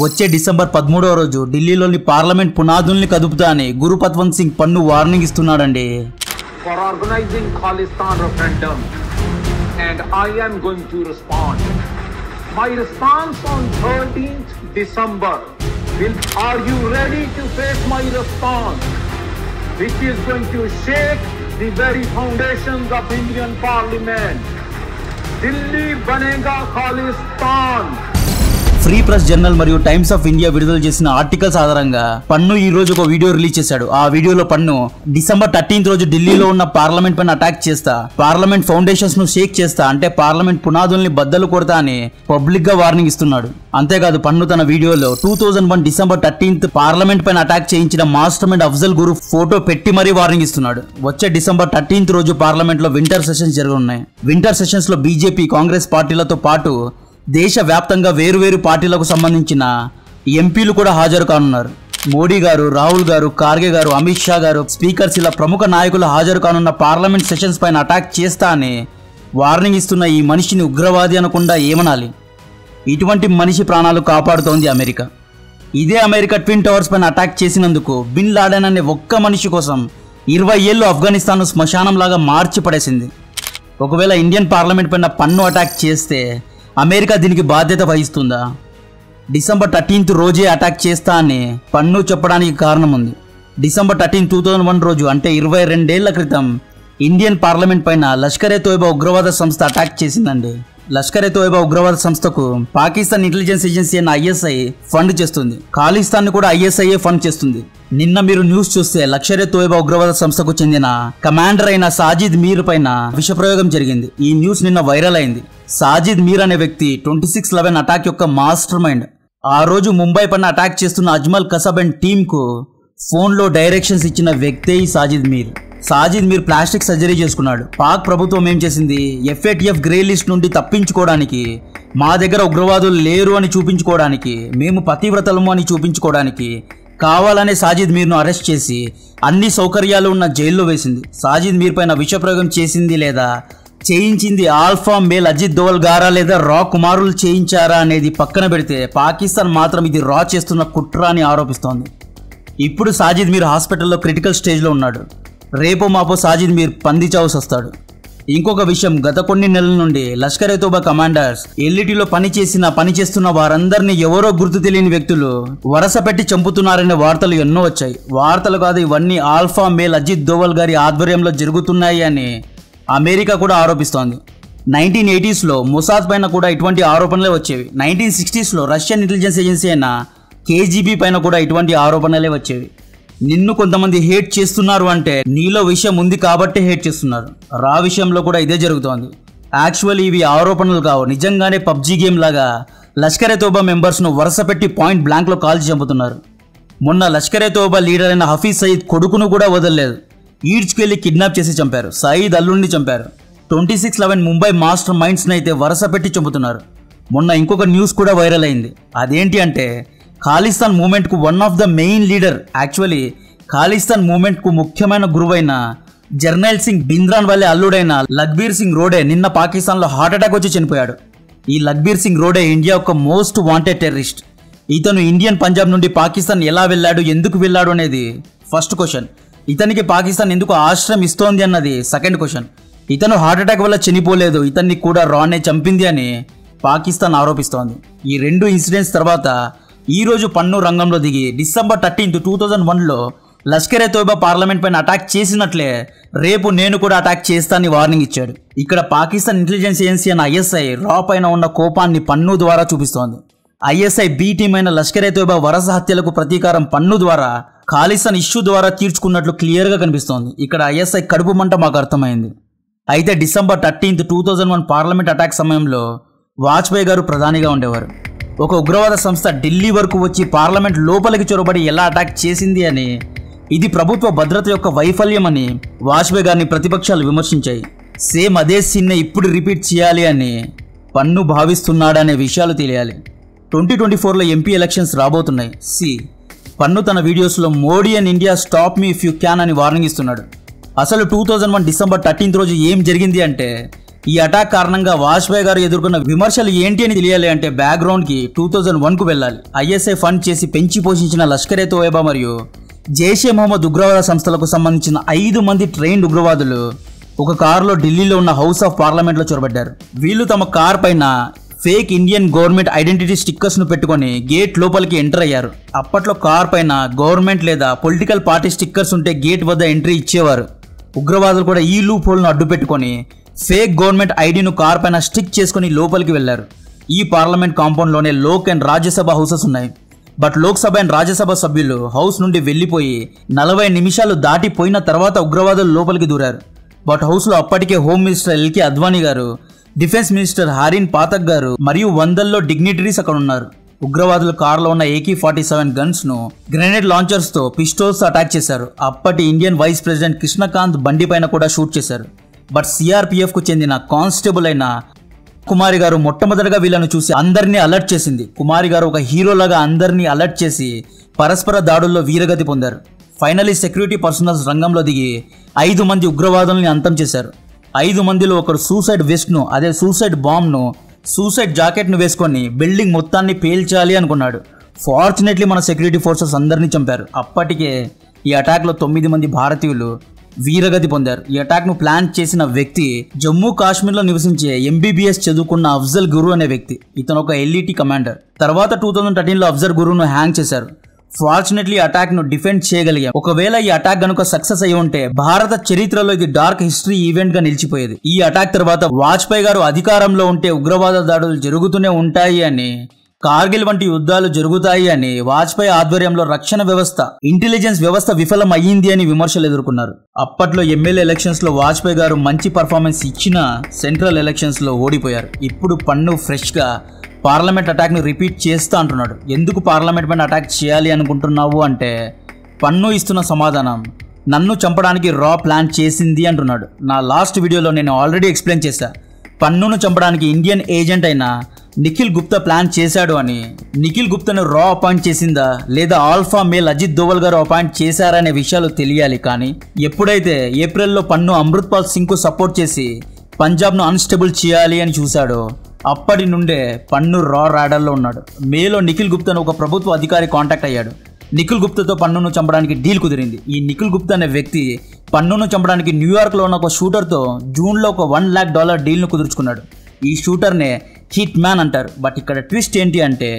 వచ్చే డిసెంబర్ 13వ రోజు ఢిల్లీలోని పార్లమెంట్ పునాదుల్ని కదుపుతా అని గురుపత్వంత్ సింగ్ పన్ను warning ఇస్తున్నాడండి. For organizing Khalistan referendum, and I am going to respond. My response on 13th December are you ready to face my response, which is going to shake the very foundations of Indian Parliament. Delhi banega Khalistan. Free press journal మరియు times of India విడుదల చేసిన articles ఆధారంగా పన్ను ఈ రోజు ఒక video release చేశాడు. ఆ వీడియోలో పన్ను డిసెంబర్ 13th రోజు ఢిల్లీలో ఉన్న పార్లమెంట్ పైన అటాక్ చేస్తా, పార్లమెంట్ ఫౌండేషన్స్ ను షేక్ చేస్తా, అంటే పార్లమెంట్ పునాదుల్ని బద్దలు కొడతా అని పబ్లిక్ గా వార్నింగ్ ఇస్తున్నాడు. అంతేకాదు పన్ను తన వీడియోలో 2001 డిసెంబర్ 13th పార్లమెంట్ పైన అటాక్ చేయించిన మాస్టర్ మైండ్ అఫ్జల్ గురు ఫోటో పెట్టి మరీ వార్నింగ్ ఇస్తున్నాడు. వచ్చే డిసెంబర్ 13th రోజు పార్లమెంట్ లో వింటర్ సెషన్స్ జరగనున్నాయి. వింటర్ సెషన్స్ లో బీజేపీ, కాంగ్రెస్ పార్టీలతో పాటు దేశవ్యాప్తంగా వేరువేరు పార్టీలకు సంబంధించిన ఎంపీలు కూడా హాజరు కానున్నారు. మోడీ గారు, రాహుల్ గారు, ఖార్గే గారు, అమిత్ షా గారు, స్పీకర్స్ ఇలా ప్రముఖ నాయకులు హాజరు కానున్న పార్లమెంట్ సెషన్స్ పైన అటాక్ చేస్తా అని వార్నింగ్ ఇస్తున్న ఈ మనిషిని ఉగ్రవాది అనకుండా ఏమనాలి? ఇటువంటి మనిషి ప్రాణాలు కాపాడుతోంది అమెరికా. ఇదే అమెరికా ట్విన్ టవర్స్ పైన అటాక్ చేసినందుకు బిన్ లాడెన్ అనే ఒక్క మనిషి కోసం 20 ఏళ్ళు ఆఫ్ఘనిస్తాన్ శ్మశానంలాగా మార్చి పడేసింది. ఒకవేళ ఇండియన్ పార్లమెంట్ పైన పన్ను అటాక్ చేస్తే అమెరికా దీనికి బాధ్యత వహిస్తుందా? డిసెంబర్ 13th రోజే అటాక్ చేస్తా అని పన్ను చెప్పడానికి కారణం ఉంది. డిసెంబర్ 13, 2001 రోజు అంటే 22 ఏళ్ల క్రితం ఇండియన్ పార్లమెంట్ పైన లష్కర్ ఏ తోయిబా ఉగ్రవాద సంస్థ అటాక్ చేసిందండి. లష్కర్ ఏ తోయిబా ఉగ్రవాద సంస్థకు పాకిస్తాన్ ఇంటెలిజెన్స్ ఏజెన్సీ అయిన ఐఎస్ఐ ఫండ్ చేస్తుంది. ఖాళిస్తాన్ కూడా ఐఎస్ఐఏ ఫండ్ చేస్తుంది. నిన్న మీరు న్యూస్ చూస్తే లష్కర్ ఏ తోయిబా ఉగ్రవాద సంస్థకు చెందిన కమాండర్ అయిన సాజిద్ మీర్ పైన విషప్రయోగం జరిగింది. ఈ న్యూస్ నిన్న వైరల్ అయింది. సాజిద్ మీర్ అనే వ్యక్తి 26/11 అటాక్ యొక్క మాస్టర్ మైండ్. ఆ రోజు ముంబై పైన అటాక్ చేస్తున్న అజ్మల్ కసబ్ అండ్ టీమ్ కు ఫోన్ లో డైరెక్షన్స్ ఇచ్చిన వ్యక్తే ఈ సాజిద్ మీర్. సాజిద్ మీర్ ప్లాస్టిక్ సర్జరీ చేసుకున్నాడు. పాక్ ప్రభుత్వం ఏం చేసింది? FATF గ్రే లిస్ట్ నుండి తప్పించుకోవడానికి, మా దగ్గర ఉగ్రవాదులు లేరు అని చూపించుకోవడానికి, మేము పతివ్రతలము అని చూపించుకోవడానికి కావాలనే సాజిద్ మీర్ను అరెస్ట్ చేసి అన్ని సౌకర్యాలు ఉన్న జైల్లో వేసింది. సాజిద్ మీర్ పైన విషప్రయోగం చేసింది లేదా చేయించింది ఆల్ఫా మేల్ అజిత్ దోవల్ గారా లేదా రా కుమారులు చేయించారా అనేది పక్కన పెడితే పాకిస్తాన్ మాత్రం ఇది రా చేస్తున్న కుట్ర అని ఆరోపిస్తోంది. ఇప్పుడు సాజిద్ మీర్ హాస్పిటల్లో క్రిటికల్ స్టేజ్లో ఉన్నాడు. రేపో మాపో సాజిద్ మీర్ పందిచావుసి వస్తాడు. ఇంకొక విషయం, గత కొన్ని నెలల నుండి లష్కర్ ఏ తోబా కమాండర్స్ ఎల్ఈటీలో పనిచేస్తున్న వారందరినీ ఎవరో గుర్తు తెలియని వ్యక్తులు వరస పెట్టి చంపుతున్నారనే వార్తలు ఎన్నో వచ్చాయి. వార్తలు కాదు, ఇవన్నీ ఆల్ఫా మేల్ అజిత్ దోవల్ గారి ఆధ్వర్యంలో జరుగుతున్నాయి అని అమెరికా కూడా ఆరోపిస్తోంది. 1980sలో మొసాద్ పైన కూడా ఇటువంటి ఆరోపణలే వచ్చేవి. 1960sలో రష్యన్ ఇంటెలిజెన్స్ ఏజెన్సీ అయిన KGB పైన కూడా ఇటువంటి ఆరోపణలే వచ్చేవి. నిన్ను కొంతమంది హేట్ చేస్తున్నారు అంటే నీలో విషయం ఉంది కాబట్టి హేట్ చేస్తున్నారు. రా విషయంలో కూడా ఇదే జరుగుతోంది. యాక్చువల్లీ ఇవి ఆరోపణలు కావు, నిజంగానే పబ్జీ గేమ్ లాగా లష్కర్ ఏ తోబా మెంబర్స్ను వరుస పెట్టి పాయింట్ బ్లాంక్లో కాల్చి చంపుతున్నారు. మొన్న లష్కర్ ఏ తోబా లీడర్ అయిన హఫీజ్ సయీద్ కొడుకును కూడా వదలలేదు. ఈడ్చుకెళ్లి కిడ్నాప్ చేసి చంపారు. సయీద్ అల్లుడిని చంపారు. 26/11 ముంబై మాస్టర్ మైండ్స్ని అయితే వరుస పెట్టి చంపుతున్నారు. మొన్న ఇంకొక న్యూస్ కూడా వైరల్ అయింది. అదేంటి అంటే ఖాళిస్తాన్ మూవ్మెంట్కు one of the main leader, actually Khalistan మూవ్మెంట్కు ముఖ్యమైన గురువైన జర్నైల్ సింగ్ బింద్రాన్ వల్లే అల్లుడైన లఖ్బీర్ సింగ్ రోడే నిన్న పాకిస్తాన్లో హార్ట్ అటాక్ వచ్చి చనిపోయాడు. ఈ లఖ్బీర్ సింగ్ రోడే ఇండియా యొక్క మోస్ట్ వాంటెడ్ టెర్రరిస్ట్. ఇతను ఇండియన్ పంజాబ్ నుండి పాకిస్తాన్ ఎలా వెళ్ళాడు, ఎందుకు వెళ్ళాడు అనేది ఫస్ట్ క్వశ్చన్. ఇతనికి పాకిస్తాన్ ఎందుకు ఆశ్రయం ఇస్తోంది అన్నది సెకండ్ క్వశ్చన్. ఇతను హార్ట్ అటాక్ వల్ల చనిపోలేదు, ఇతన్ని కూడా రానే చంపింది అని పాకిస్తాన్ ఆరోపిస్తోంది. ఈ రెండు ఇన్సిడెంట్స్ తర్వాత ఈ రోజు పన్ను రంగంలో దిగి డిసెంబర్ 13, 2001లో లష్కర్ ఏ తోయిబా పార్లమెంట్ పైన అటాక్ చేసినట్లే రేపు నేను కూడా అటాక్ చేస్తానని వార్నింగ్ ఇచ్చాడు. ఇక్కడ పాకిస్తాన్ ఇంటెలిజెన్స్ ఏజెన్సీ అయిన ISI రా పైన ఉన్న కోపాన్ని పన్ను ద్వారా చూపిస్తోంది. ISI బి టీం అయిన లష్కర్ ఏ తోయిబా వరుస హత్యలకు ప్రతీకారం పన్ను ద్వారా ఖాళిస్తాన్ ఇష్యూ ద్వారా తీర్చుకున్నట్లు క్లియర్గా కనిపిస్తోంది. ఇక్కడ ISI కడుపు మంట మాకు అర్థమైంది. అయితే డిసెంబర్ 13, 2001 పార్లమెంట్ అటాక్ సమయంలో వాజ్పేయి గారు ప్రధానిగా ఉండేవారు. ఒక ఉగ్రవాద సంస్థ ఢిల్లీ వరకు వచ్చి పార్లమెంట్ లోపలికి చొరబడి ఎలా అటాక్ చేసింది అని, ఇది ప్రభుత్వ భద్రత యొక్క వైఫల్యం అని వాజ్పేయి గారిని ప్రతిపక్షాలు విమర్శించాయి. సేమ్ అదే సీన్నే ఇప్పుడు రిపీట్ చేయాలి అని పన్ను భావిస్తున్నాడనే విషయాలు తెలియాలి. 2024లో MP ఎలక్షన్స్ రాబోతున్నాయి. పన్ను తన వీడియోస్లో Modi and India stop me if you can అని వార్నింగ్ ఇస్తున్నాడు. అసలు 2001 డిసెంబర్ 13 రోజు ఏం జరిగింది అంటే ఈ అటాక్ కారణంగా వాజ్పేయి గారు ఎదుర్కొన్న విమర్శలు ఏంటి అని తెలియాలి అంటే బ్యాక్గ్రౌండ్ కి 2001 కు వెళ్ళాలి. ఐఎస్ఐ ఫండ్ చేసి పెంచి పోషించిన లష్కరే తోయబా మరియు జైషే మొహమ్మద్ ఉగ్రవాద సంస్థలకు సంబంధించిన 5 మంది ట్రైన్డ్ ఉగ్రవాదులు ఒక కారులో ఢిల్లీలో ఉన్న హౌస్ ఆఫ్ పార్లమెంట్ లో చొరబడ్డారు. వీళ్ళు తమ కార్ పైన fake Indian government identity stickers ను పెట్టుకొని గేట్ లోపలికి ఎంటర్ అయ్యారు. అప్పట్లో కార్ పైన గవర్నమెంట్ లేదా పొలిటికల్ పార్టీ స్టిక్కర్స్ ఉంటే గేట్ వద్ద ఎంట్రీ ఇచ్చేవారు. ఉగ్రవాదులు కూడా ఈ లూప్ హోల్ ను అడ్డు పెట్టుకొని ఫేక్ గవర్నమెంట్ ఐడిను కార్ పైన స్టిక్ చేసుకుని లోపలికి వెళ్లారు. ఈ పార్లమెంట్ కాంపౌండ్ లోనే లోక్ అండ్ రాజ్యసభ హౌసెస్ ఉన్నాయి. బట్ లోక్సభ అండ్ రాజ్యసభ సభ్యులు హౌస్ నుండి వెళ్లిపోయి 40 నిమిషాలు దాటిపోయిన తర్వాత ఉగ్రవాదులు లోపలికి దూరారు. బట్ హౌస్ లో అప్పటికే హోమ్ మినిస్టర్ ఎల్కే అద్వానీ గారు, డిఫెన్స్ మినిస్టర్ హరిన్ పాఠక్ గారు మరియు వందల్లో డిగ్నిటరీస్ అక్కడ ఉన్నారు. ఉగ్రవాదులు కారులో ఉన్న AK-47 గన్స్ ను గ్రెనేడ్ లాంచర్స్ తో పిస్టోల్స్ అటాక్ చేశారు. అప్పటి ఇండియన్ వైస్ ప్రెసిడెంట్ కృష్ణకాంత్ బండి పైన కూడా షూట్ చేశారు. బట్ CRPF కు చెందిన కానిస్టేబుల్ అయిన కుమారి గారు మొట్టమొదటిగా వీళ్ళను చూసి అందరినీ అలర్ట్ చేసింది. కుమారి గారు ఒక హీరోలాగా అందరినీ అలర్ట్ చేసి పరస్పర దాడుల్లో వీరగతి పొందారు. ఫైనలీ సెక్యూరిటీ పర్సనల్స్ రంగంలో దిగి 5 మంది ఉగ్రవాదుల్ని అంతం చేశారు. 5 మందిలో ఒకరు సూసైడ్ వెస్ట్ ను, అదే సూసైడ్ బాంబ్ ను, సూసైడ్ జాకెట్ ను వేసుకొని బిల్డింగ్ మొత్తాన్ని పేల్చాలి అనుకున్నాడు. ఫార్చునేట్లీ మన సెక్యూరిటీ ఫోర్సెస్ అందరినీ చంపారు. అప్పటికే ఈ అటాక్ లో 9 మంది భారతీయులు వీరగతి పొందారు. ఈ అటాక్ ను ప్లాన్ చేసిన వ్యక్తి జమ్మూ కాశ్మీర్ లో నివసించే MBBS చదువుకున్న అఫ్జల్ గురు అనే వ్యక్తి. ఇతను ఒక LET కమాండర్. తర్వాత 2013 లో అఫ్జల్ గురును హ్యాంగ్ చేశారు. ఫార్చునేట్లీ అటాక్ ను డిఫెండ్ చేయగలిగాం. ఒకవేళ ఈ అటాక్ గనుక సక్సెస్ అయి ఉంటే భారత చరిత్రలో ఇది డార్క్ హిస్టరీ ఈవెంట్ గా నిలిచిపోయేది. ఈ అటాక్ తర్వాత వాజ్పేయి గారు అధికారంలో ఉంటే ఉగ్రవాద దాడులు జరుగుతూనే ఉంటాయి అని, కార్గిల్ వంటి యుద్ధాలు జరుగుతాయి అని, వాజ్పేయి ఆధ్వర్యంలో రక్షణ వ్యవస్థ, ఇంటెలిజెన్స్ వ్యవస్థ విఫలం అయ్యింది అని విమర్శలు ఎదుర్కొన్నారు. అప్పట్లో ఎమ్మెల్యే ఎలక్షన్స్ లో వాజ్పేయి గారు మంచి పర్ఫార్మెన్స్ ఇచ్చిన సెంట్రల్ ఎలక్షన్స్ లో ఓడిపోయారు. ఇప్పుడు పన్ను ఫ్రెష్ గా పార్లమెంట్ అటాక్ ను రిపీట్ చేస్తా అంటున్నాడు. ఎందుకు పార్లమెంట్ పైన అటాక్ చేయాలి అనుకుంటున్నావు అంటే పన్ను ఇస్తున్న సమాధానం నన్ను చంపడానికి రా ప్లాన్ చేసింది అంటున్నాడు. నా లాస్ట్ వీడియోలో నేను ఆల్రెడీ ఎక్స్ప్లెయిన్ చేశా. పన్నును చంపడానికి ఇండియన్ ఏజెంట్ అయిన నిఖిల్ గుప్తా ప్లాన్ చేశాడు అని. నిఖిల్ గుప్తాను రా అపాయింట్ చేసిందా లేదా ఆల్ఫా మేల్ అజిత్ దోవల్ గారు అపాయింట్ చేశారనే విషయాలు తెలియాలి. కానీ ఎప్పుడైతే ఏప్రిల్లో పన్ను అమృత్పాల్ సింగ్ కు సపోర్ట్ చేసి పంజాబ్ ను అన్స్టేబుల్ చేయాలి అని చూశాడో అప్పటి నుండే పన్ను రా రాడర్లో ఉన్నాడు. మేలో నిఖిల్ గుప్తాను ఒక ప్రభుత్వ అధికారి కాంటాక్ట్ అయ్యాడు. నిఖిల్ గుప్తాతో పన్నును చంపడానికి డీల్ కుదిరింది. ఈ నిఖిల్ గుప్తా అనే వ్యక్తి పన్నును చంపడానికి న్యూయార్క్ లో ఉన్న ఒక షూటర్తో జూన్లో ఒక $1 lakh డీల్ ను కుదుర్చుకున్నాడు. ఈ షూటర్నే హిట్ మ్యాన్ అంటారు. బట్ ఇక్కడ ట్విస్ట్ ఏంటి అంటే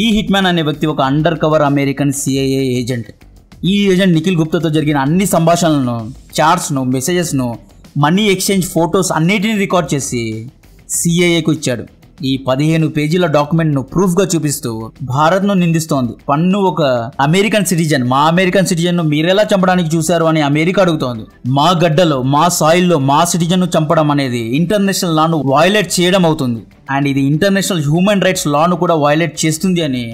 ఈ హిట్ మ్యాన్ అనే వ్యక్తి ఒక under cover American CIA agent. ఈ ఏజెంట్ నిఖిల్ గుప్తాతో జరిగిన అన్ని సంభాషణలను, చాట్స్ ను, మెసేజెస్ ను, మనీ ఎక్స్చేంజ్ ఫొటోస్ అన్నిటిని రికార్డ్ చేసి CIAకు ఇచ్చాడు. ఈ 15 పేజీల డాక్యుమెంట్ ను ప్రూఫ్ గా చూపిస్తూ భారత్ ను నిందిస్తోంది. పన్ను ఒక అమెరికన్ సిటిజన్, మా అమెరికన్ సిటిజన్ ను మీరెలా చంపడానికి చూశారు అని అమెరికా అడుగుతోంది. మా గడ్డలో, మా సాయిల్లో మా సిటిజన్ ను చంపడం అనేది ఇంటర్నేషనల్ లాను వయలేట్ చేయడం అవుతుంది. అండ్ ఇది ఇంటర్నేషనల్ హ్యూమన్ రైట్స్ లాను కూడా వయలేట్ చేస్తుంది అని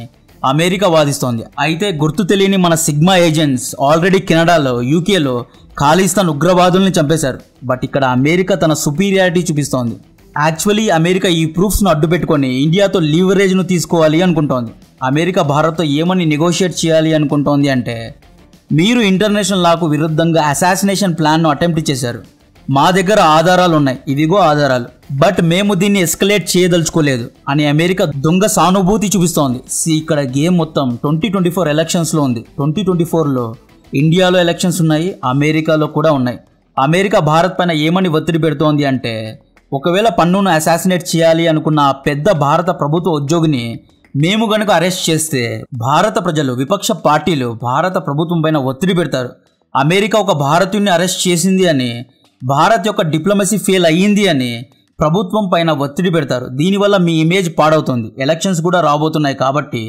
అమెరికా వాదిస్తోంది. అయితే గుర్తు తెలియని మన సిగ్మా ఏజెంట్స్ ఆల్రెడీ కెనడాలో, యూకేలో ఖాళీస్తాన్ ఉగ్రవాదుల్ని చంపేశారు. బట్ ఇక్కడ అమెరికా తన సుపీరియారిటీ చూపిస్తోంది. యాక్చువల్లీ అమెరికా ఈ ప్రూఫ్స్ ను అడ్డు పెట్టుకొని ఇండియాతో లీవరేజ్ ను తీసుకోవాలి అనుకుంటోంది. అమెరికా భారత్తో ఏమని నెగోషియేట్ చేయాలి అనుకుంటోంది అంటే, మీరు ఇంటర్నేషనల్ లాకు విరుద్ధంగా అసాసినేషన్ ప్లాన్ ను అటెంప్ట్ చేశారు, మా దగ్గర ఆధారాలు ఉన్నాయి, ఇదిగో ఆధారాలు, బట్ మేము దీన్ని ఎస్కలేట్ చేయదలుచుకోలేదు అని అమెరికా దొంగ సానుభూతి చూపిస్తోంది. ఇక్కడ గేమ్ మొత్తం 2024 ఎలక్షన్స్ లో ఉంది. 2024లో ఇండియాలో ఎలక్షన్స్ ఉన్నాయి, అమెరికాలో కూడా ఉన్నాయి. అమెరికా భారత్ పైన ఏమని ఒత్తిడి పెడుతోంది అంటే, ఒకవేళ పన్నును అసాసినేట్ చేయాలి అనుకున్న పెద్ద భారత ప్రభుత్వ ఉద్యోగిని మేము గనుక అరెస్ట్ చేస్తే భారత ప్రజలు, విపక్ష పార్టీలు భారత ప్రభుత్వం పైన ఒత్తిడి పెడతారు. అమెరికా ఒక భారతీయుని అరెస్ట్ చేసింది అని, భారత్ యొక్క డిప్లొమసీ ఫెయిల్ అయ్యింది అని ప్రభుత్వం పైన ఒత్తిడి పెడతారు. దీనివల్ల మీ ఇమేజ్ పాడవుతుంది. ఎలక్షన్స్ కూడా రాబోతున్నాయి కాబట్టి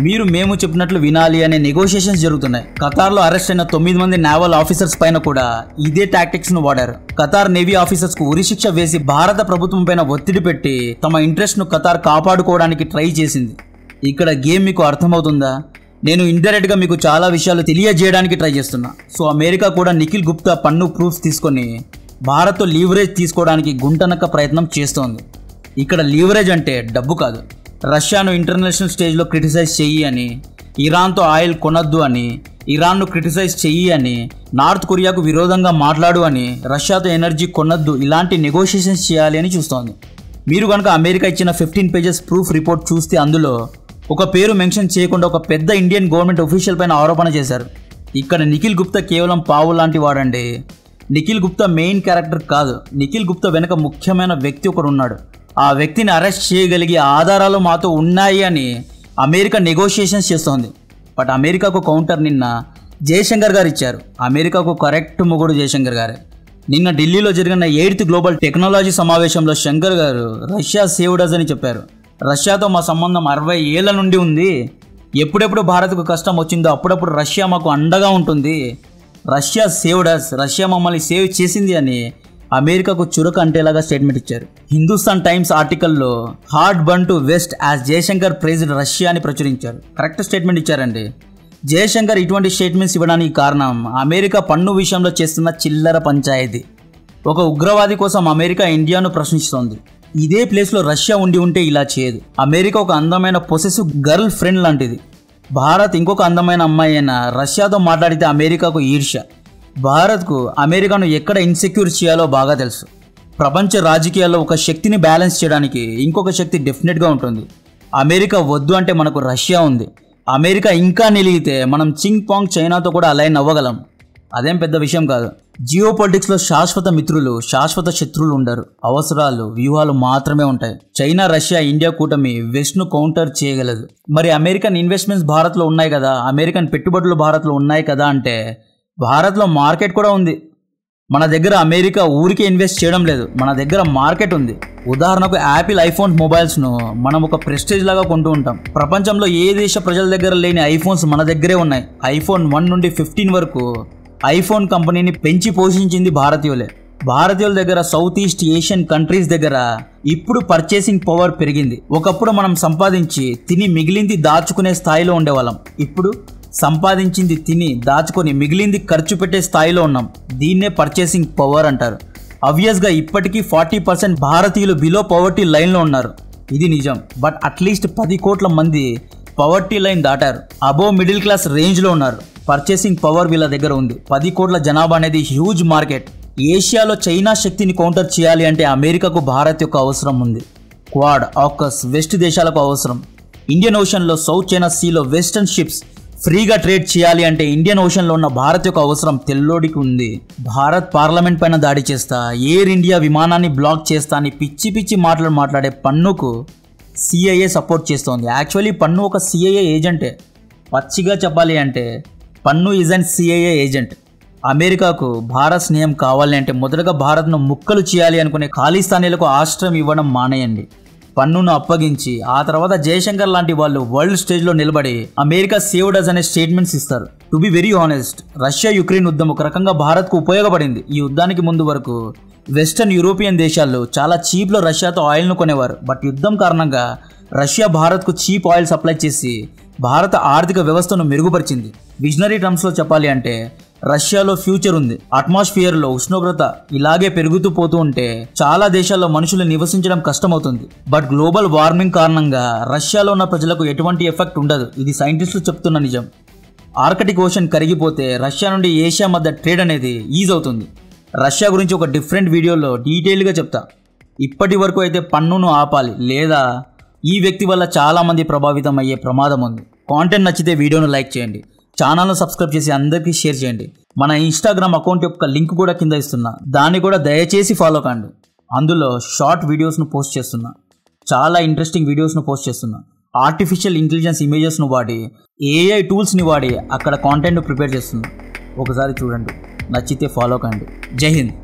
మీరు మేము చెప్పినట్లు వినాలి అనే నెగోషియేషన్స్ జరుగుతున్నాయి. ఖతార్లో అరెస్ట్ అయిన 9 మంది నేవల్ ఆఫీసర్స్ పైన కూడా ఇదే టాక్టిక్స్ ను వాడారు. ఖతార్ నేవీ ఆఫీసర్స్ కు ఉరిశిక్ష వేసి భారత ప్రభుత్వం పైన ఒత్తిడి పెట్టి తమ ఇంట్రెస్ట్ ను ఖతార్ కాపాడుకోవడానికి ట్రై చేసింది. ఇక్కడ గేమ్ మీకు అర్థమవుతుందా? నేను ఇండైరెక్ట్ గా మీకు చాలా విషయాలు తెలియజేయడానికి ట్రై చేస్తున్నా. సో అమెరికా కూడా నిఖిల్ గుప్తా పన్ను ప్రూఫ్స్ తీసుకొని భారత్తో లీవరేజ్ తీసుకోవడానికి గుంటనక్క ప్రయత్నం చేస్తోంది. ఇక్కడ లీవరేజ్ అంటే డబ్బు కాదు. రష్యాను ఇంటర్నేషనల్ స్టేజ్లో క్రిటిసైజ్ చెయ్యి అని, ఇరాన్తో ఆయిల్ కొనొద్దు అని, ఇరాన్ను క్రిటిసైజ్ చెయ్యి అని, నార్త్ కొరియాకు విరోధంగా మాట్లాడు అని, రష్యాతో ఎనర్జీ కొనొద్దు, ఇలాంటి నెగోషియేషన్స్ చేయాలి అని చూస్తోంది. మీరు కనుక అమెరికా ఇచ్చిన 15 పేజెస్ ప్రూఫ్ రిపోర్ట్ చూస్తే అందులో ఒక పేరు మెన్షన్ చేయకుండా ఒక పెద్ద ఇండియన్ గవర్నమెంట్ ఒఫీషియల్ పైన ఆరోపణ చేశారు. ఇక్కడ నిఖిల్ గుప్తా కేవలం పావు లాంటి వాడండి. నిఖిల్ గుప్తా మెయిన్ క్యారెక్టర్ కాదు. నిఖిల్ గుప్తా వెనక ముఖ్యమైన వ్యక్తి ఒకరు ఉన్నాడు. ఆ వ్యక్తిని అరెస్ట్ చేయగలిగే ఆధారాలు మాతో ఉన్నాయి అని అమెరికా నెగోషియేషన్స్ చేస్తోంది. బట్ అమెరికాకు కౌంటర్ నిన్న జయశంకర్ గారు ఇచ్చారు. అమెరికాకు కరెక్ట్ మొగుడు జయశంకర్ గారే. నిన్న ఢిల్లీలో జరిగిన 8th గ్లోబల్ టెక్నాలజీ సమావేశంలో శంకర్ గారు రష్యా సేవ్డ్ అని చెప్పారు. రష్యాతో మా సంబంధం 60 ఏళ్ల నుండి ఉంది. ఎప్పుడెప్పుడు భారత్కు కష్టం వచ్చిందో అప్పుడప్పుడు రష్యా మాకు అండగా ఉంటుంది. రష్యా సేవ్డ్ అస్, రష్యా మమ్మల్ని సేవ్ చేసింది అని అమెరికాకు చురక అంటేలాగా స్టేట్మెంట్ ఇచ్చారు. హిందుస్థాన్ టైమ్స్ ఆర్టికల్లో hard burn to west as Jaishankar praised Russia అని ప్రచురించారు. కరెక్ట్ స్టేట్మెంట్ ఇచ్చారండి. జయశంకర్ ఇటువంటి స్టేట్మెంట్స్ ఇవ్వడానికి కారణం అమెరికా పన్ను విషయంలో చేస్తున్న చిల్లర పంచాయతీ. ఒక ఉగ్రవాది కోసం అమెరికా ఇండియాను ప్రశ్నిస్తోంది. ఇదే ప్లేస్లో రష్యా ఉండి ఉంటే ఇలా చేయదు. అమెరికా ఒక అందమైన పొసెసివ్ గర్ల్ ఫ్రెండ్ లాంటిది. భారత్ ఇంకొక అందమైన అమ్మాయి అయినా రష్యాతో మాట్లాడితే అమెరికాకు ఈర్ష్య. భారత్కు అమెరికాను ఎక్కడ ఇన్సెక్యూర్ చేయాలో బాగా తెలుసు. ప్రపంచ రాజకీయాల్లో ఒక శక్తిని బ్యాలెన్స్ చేయడానికి ఇంకొక శక్తి డెఫినెట్గా ఉంటుంది. అమెరికా వద్దు అంటే మనకు రష్యా ఉంది. అమెరికా ఇంకా నిలిగితే మనం చింగ్ పాంగ్ చైనాతో కూడా అలైన్ అవ్వగలం. అదేం పెద్ద విషయం కాదు. జియో పొలిటిక్స్లో శాశ్వత మిత్రులు, శాశ్వత శత్రువులు ఉండరు. అవసరాలు, వ్యూహాలు మాత్రమే ఉంటాయి. చైనా, రష్యా, ఇండియా కూటమి వెస్ట్ను కౌంటర్ చేయగలదు. మరి అమెరికన్ ఇన్వెస్ట్మెంట్స్ భారత్లో ఉన్నాయి కదా, అమెరికన్ పెట్టుబడులు భారత్లో ఉన్నాయి కదా అంటే భారత్లో మార్కెట్ కూడా ఉంది. మన దగ్గర అమెరికా ఊరికే ఇన్వెస్ట్ చేయడం లేదు, మన దగ్గర మార్కెట్ ఉంది. ఉదాహరణకు యాపిల్ ఐఫోన్ మొబైల్స్ను మనం ఒక ప్రెస్టేజ్ లాగా కొంటూ ఉంటాం. ప్రపంచంలో ఏ దేశ ప్రజల దగ్గర లేని ఐఫోన్స్ మన దగ్గరే ఉన్నాయి. ఐఫోన్ 1 నుండి 15 వరకు ఐఫోన్ కంపెనీని పెంచి పోషించింది భారతీయులే. భారతీయుల దగ్గర సౌత్ ఈస్ట్ ఏషియన్ కంట్రీస్ దగ్గర ఇప్పుడు పర్చేసింగ్ పవర్ పెరిగింది. ఒకప్పుడు మనం సంపాదించి తిని మిగిలింది దాచుకునే స్థాయిలో ఉండేవాళ్ళం. ఇప్పుడు సంపాదించింది తిని దాచుకొని మిగిలింది ఖర్చు పెట్టే స్థాయిలో ఉన్నాం. దీన్నే పర్చేసింగ్ పవర్ అంటారు. ఆబ్వియస్గా ఇప్పటికీ 40% భారతీయులు బిలో పవర్టీ లైన్లో ఉన్నారు. ఇది నిజం. బట్ అట్లీస్ట్ 10 కోట్ల మంది పవర్టీ లైన్ దాటారు. అబోవ్ మిడిల్ క్లాస్ రేంజ్లో ఉన్నారు. పర్చేసింగ్ పవర్ వీళ్ళ దగ్గర ఉంది. 10 కోట్ల జనాభా అనేది హ్యూజ్ మార్కెట్. ఏషియాలో చైనా శక్తిని కౌంటర్ చేయాలి అంటే అమెరికాకు భారత్ యొక్క అవసరం ఉంది. క్వాడ్, ఆకస్, వెస్ట్ దేశాలకు అవసరం. ఇండియన్ ఓషన్లో సౌత్ చైనా సీలో వెస్టర్న్ షిప్స్ ఫ్రీగా ట్రేడ్ చేయాలి అంటే ఇండియన్ ఓషన్లో ఉన్న భారత్ యొక్క అవసరం తెల్లోడికి ఉంది. భారత్ పార్లమెంట్ పైన దాడి చేస్తా, ఎయిర్ ఇండియా విమానాన్ని బ్లాక్ చేస్తా అని పిచ్చి పిచ్చి మాట్లాడే పన్నుకు సిఐఏ సపోర్ట్ చేస్తోంది. యాక్చువల్లీ పన్ను ఒక సిఐఏ ఏజెంటే. పచ్చిగా చెప్పాలి అంటే పన్ను ఈజ్ అండ్ సిఐఏ ఏజెంట్. అమెరికాకు భారత్ స్నేహం కావాలి అంటే మొదటగా భారత్ను ముక్కలు చేయాలి అనుకునే ఖాళీస్థానీలకు ఆశ్రయం ఇవ్వడం మానేయండి. పన్నును అప్పగించి ఆ తర్వాత జయశంకర్ లాంటి వాళ్ళు వరల్డ్ స్టేజ్లో నిలబడి అమెరికా సేవ్డ్ అస్ అనే స్టేట్మెంట్స్ ఇస్తారు. To be very honest, Russia Ukraine యుద్ధం ఒక రకంగా భారత్కు ఉపయోగపడింది. ఈ యుద్ధానికి ముందు వరకు వెస్టర్న్ యూరోపియన్ దేశాలు చాలా చీప్లో రష్యాతో ఆయిల్ను కొనేవారు. బట్ యుద్ధం కారణంగా రష్యా భారత్కు చీప్ ఆయిల్ సప్లై చేసి భారత ఆర్థిక వ్యవస్థను మెరుగుపరిచింది. విజనరీ టర్మ్స్లో చెప్పాలి అంటే రష్యాలో ఫ్యూచర్ ఉంది. అట్మాస్ఫియర్లో ఉష్ణోగ్రత ఇలాగే పెరుగుతూ పోతూ ఉంటే చాలా దేశాల్లో మనుషులు నివసించడం కష్టమవుతుంది. బట్ గ్లోబల్ వార్మింగ్ కారణంగా రష్యాలో ఉన్న ప్రజలకు ఎటువంటి ఎఫెక్ట్ ఉండదు. ఇది సైంటిస్టులు చెప్తున్న నిజం. ఆర్కిటిక్ ఓషన్ కరిగిపోతే రష్యా నుండి ఏషియా మధ్య ట్రేడ్ అనేది ఈజ్ అవుతుంది. రష్యా గురించి ఒక డిఫరెంట్ వీడియోలో డీటెయిల్గా చెప్తా. ఇప్పటి వరకు అయితే పన్నును ఆపాలి, లేదా ఈ వ్యక్తి వల్ల చాలామంది ప్రభావితం అయ్యే ప్రమాదం ఉంది. కాంటెంట్ నచ్చితే వీడియోను లైక్ చేయండి, ఛానల్ను సబ్స్క్రైబ్ చేసి అందరికీ షేర్ చేయండి. మన ఇన్స్టాగ్రామ్ అకౌంట్ యొక్క లింక్ కూడా కింద ఇస్తున్నా, దాన్ని కూడా దయచేసి ఫాలో కండి. అందులో షార్ట్ వీడియోస్ను పోస్ట్ చేస్తున్నా, చాలా ఇంట్రెస్టింగ్ వీడియోస్ను పోస్ట్ చేస్తున్నా. ఆర్టిఫిషియల్ ఇంటెలిజెన్స్ ఇమేజెస్ను వాడి, ఏఐ టూల్స్ని వాడి అక్కడ కాంటెంట్ ప్రిపేర్ చేస్తున్నా. ఒకసారి చూడండి, నచ్చితే ఫాలో కండి. జై హింద్.